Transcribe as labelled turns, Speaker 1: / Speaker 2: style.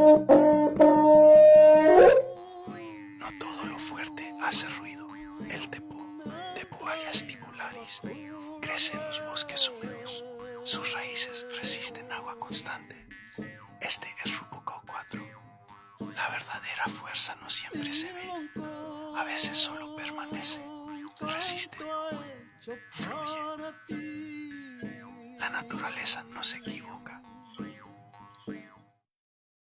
Speaker 1: No todo lo fuerte hace ruido. El tepo, Tepo alias tibularis, crece en los bosques húmedos. Sus raíces resisten agua constante. Este es Rupucó 4. La verdadera fuerza no siempre se ve. A veces solo permanece. Resiste. Fluye. La naturaleza no se equivoca.